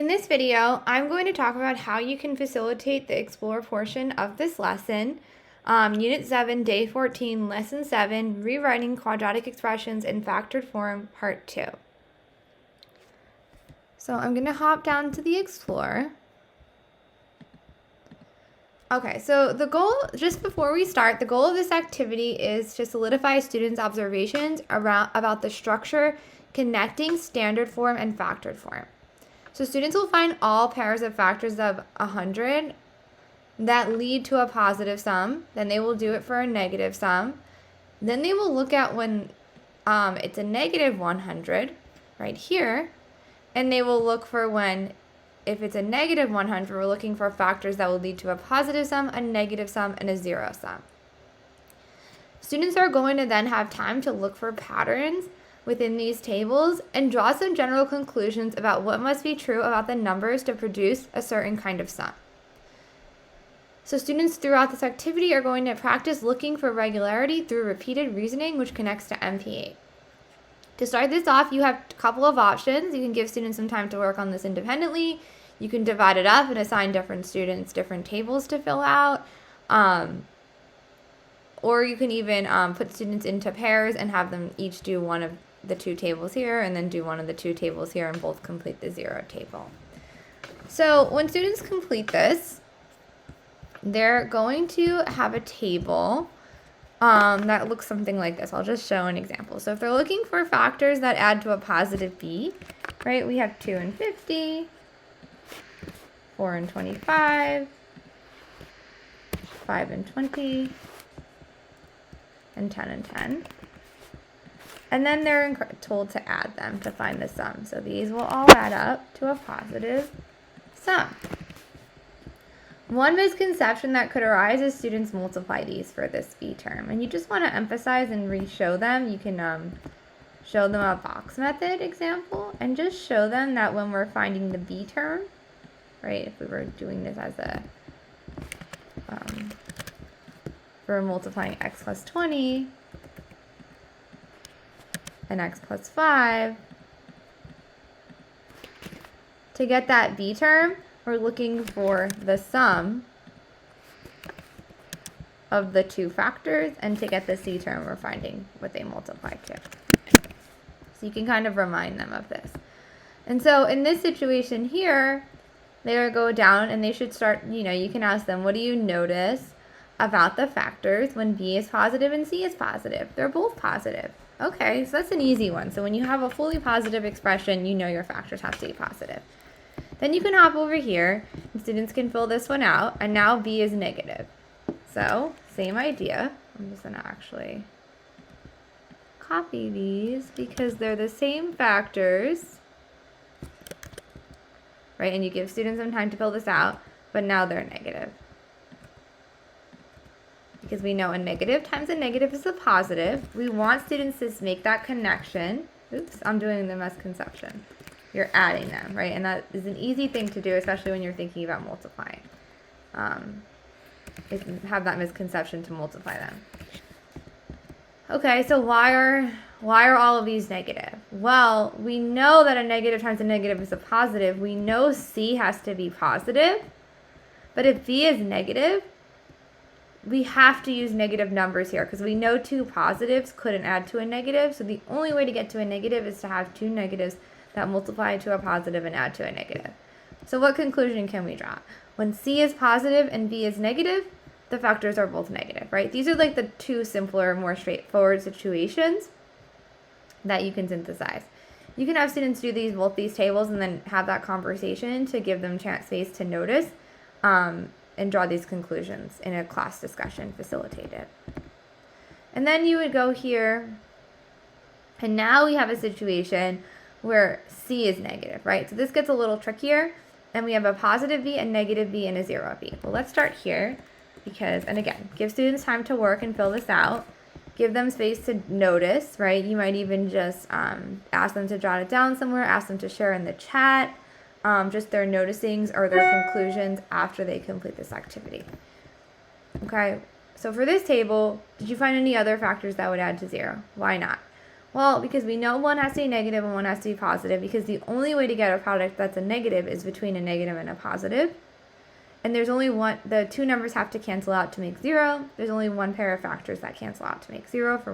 In this video, I'm going to talk about how you can facilitate the Explore portion of this lesson, Unit 7, Day 14, Lesson 7, Rewriting Quadratic Expressions in Factored Form, Part 2. So I'm going to hop down to the Explore. Okay, so the goal, just before we start, the goal of this activity is to solidify students' observations about the structure connecting standard form and factored form. So students will find all pairs of factors of 100 that lead to a positive sum. Then they will do it for a negative sum. Then they will look at when it's a negative 100 right here. And they will look for when, if it's a negative 100, we're looking for factors that will lead to a positive sum, a negative sum, and a zero sum. Students are going to then have time to look for patterns within these tables and draw some general conclusions about what must be true about the numbers to produce a certain kind of sum. So students throughout this activity are going to practice looking for regularity through repeated reasoning, which connects to MP8. To start this off, you have a couple of options. You can give students some time to work on this independently. You can divide it up and assign different students different tables to fill out. Or you can even put students into pairs and have them each do one of the two tables here and then do one of the two tables here and both complete the zero table. So when students complete this, they're going to have a table that looks something like this. I'll just show an example. So if they're looking for factors that add to a positive b, right, we have 2 and 50, 4 and 25, 5 and 20, and 10 and 10. And then they're told to add them to find the sum. So these will all add up to a positive sum. One misconception that could arise is students multiply these for this b term. And you just want to emphasize and re-show them. You can show them a box method example and just show them that when we're finding the b term, right, if we were doing this as a, we're multiplying x plus 20 and x plus 5. To get that b term, we're looking for the sum of the two factors, and to get the c term, we're finding what they multiply to. So you can kind of remind them of this. And so in this situation here, they go down and they should start, you can ask them, what do you notice about the factors when b is positive and c is positive? They're both positive. Okay, so that's an easy one. So when you have a fully positive expression, you know your factors have to be positive. Then you can hop over here, and students can fill this one out, and now b is negative. So, same idea. I'm just going to actually copy these because they're the same factors, right? And you give students some time to fill this out, but now they're negative. Because we know a negative times a negative is a positive. We want students to make that connection. Oops, I'm doing the misconception. You're adding them, right? And that is an easy thing to do, especially when you're thinking about multiplying. If you have that misconception to multiply them. Okay, so why are all of these negative? Well, we know that a negative times a negative is a positive. We know c has to be positive. But if b is negative, we have to use negative numbers here because we know two positives couldn't add to a negative. So the only way to get to a negative is to have two negatives that multiply to a positive and add to a negative. So what conclusion can we draw? When c is positive and b is negative, the factors are both negative, right? These are like the two simpler, more straightforward situations that you can synthesize. You can have students do both these tables and then have that conversation to give them space to notice and draw these conclusions in a class discussion facilitated. And then you would go here, and now we have a situation where c is negative, right? So this gets a little trickier, and we have a positive b, a negative b, and a zero b. Well, let's start here because, and again, give students time to work and fill this out. Give them space to notice, right? You might even just ask them to jot it down somewhere, ask them to share in the chat, just their noticings or their conclusions after they complete this activity. Okay, so for this table, did you find any other factors that would add to 0? Why not? Well, because we know one has to be negative and one has to be positive, because the only way to get a product that's a negative is between a negative and a positive. And there's only one, the two numbers have to cancel out to make 0. There's only one pair of factors that cancel out to make 0 for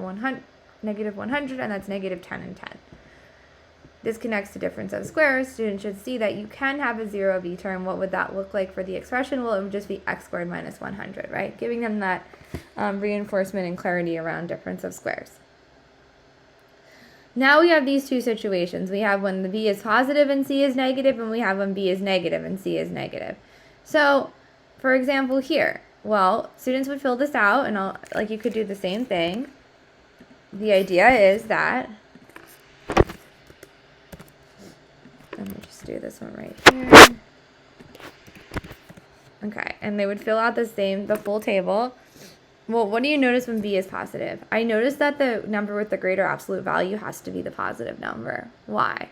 negative 100, and that's negative 10 and 10. This connects to difference of squares. Students should see that you can have a 0 b term. What would that look like for the expression? Well, it would just be x squared minus 100, right? Giving them that reinforcement and clarity around difference of squares. Now we have these two situations. We have when the b is positive and c is negative, and we have when b is negative and c is negative. So, for example here, well, students would fill this out, and like you could do the same thing. The idea is that, let me just do this one right here. Okay, and they would fill out the full table. Well, what do you notice when b is positive? I noticed that the number with the greater absolute value has to be the positive number. Why?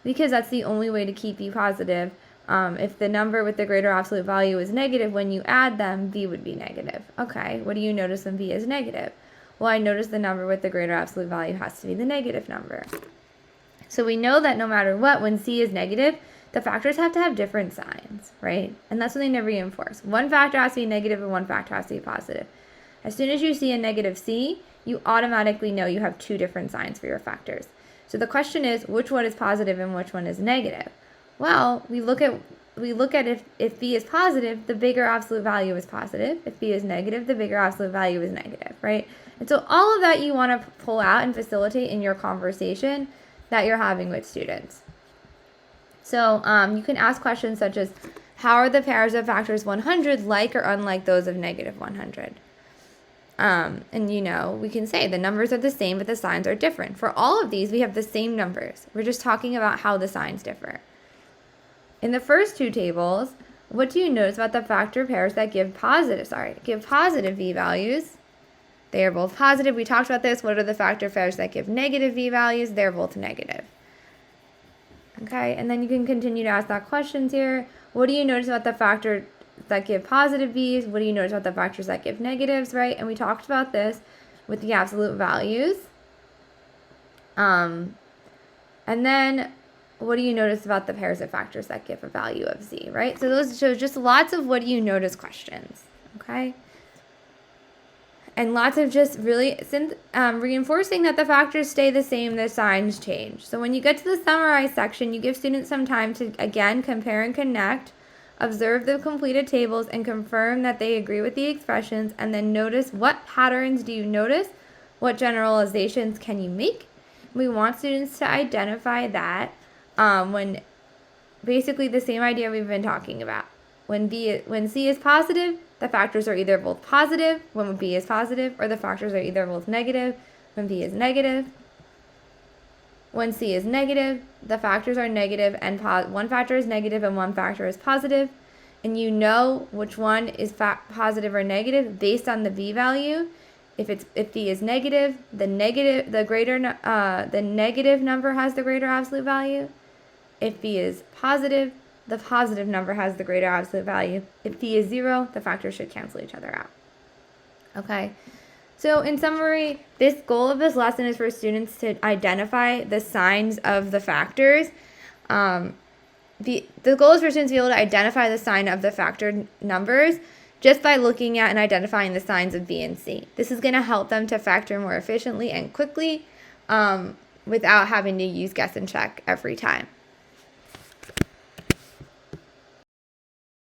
Because that's the only way to keep b positive. If the number with the greater absolute value is negative, when you add them, b would be negative. Okay, what do you notice when b is negative? Well, I noticed the number with the greater absolute value has to be the negative number. So we know that no matter what, when c is negative, the factors have to have different signs, right? And that's when they reinforce. One factor has to be negative and one factor has to be positive. As soon as you see a negative c, you automatically know you have two different signs for your factors. So the question is, which one is positive and which one is negative? Well, we look at if b is positive, the bigger absolute value is positive. If b is negative, the bigger absolute value is negative, right? And so all of that you want to pull out and facilitate in your conversation that you're having with students. So you can ask questions such as, how are the pairs of factors 100 like or unlike those of negative 100? And we can say the numbers are the same, but the signs are different. For all of these, we have the same numbers. We're just talking about how the signs differ. In the first two tables, what do you notice about the factor pairs that give positive v values? They are both positive. We talked about this. What are the factor pairs that give negative v values? They're both negative. Okay, and then you can continue to ask that questions here. What do you notice about the factor that give positive v's? What do you notice about the factors that give negatives, right? And we talked about this with the absolute values. And then what do you notice about the pairs of factors that give a value of z, right? So those show just lots of what do you notice questions, okay? And lots of just really reinforcing that the factors stay the same, the signs change. So when you get to the summarize section, you give students some time to, again, compare and connect, observe the completed tables, and confirm that they agree with the expressions, and then notice what patterns do you notice, what generalizations can you make. We want students to identify that when basically the same idea we've been talking about. When c is positive, the factors are either both positive when b is positive, or the factors are either both negative when b is negative. When c is negative, the factors are negative and one factor is negative and one factor is positive. And you know which one is positive or negative based on the b value. If b is negative, the negative number has the greater absolute value. If b is positive, the positive number has the greater absolute value. If b is 0, the factors should cancel each other out. Okay, so in summary, this goal of this lesson is for students to identify the signs of the factors. The goal is for students to be able to identify the sign of the factor numbers just by looking at and identifying the signs of b and c. This is going to help them to factor more efficiently and quickly without having to use guess and check every time.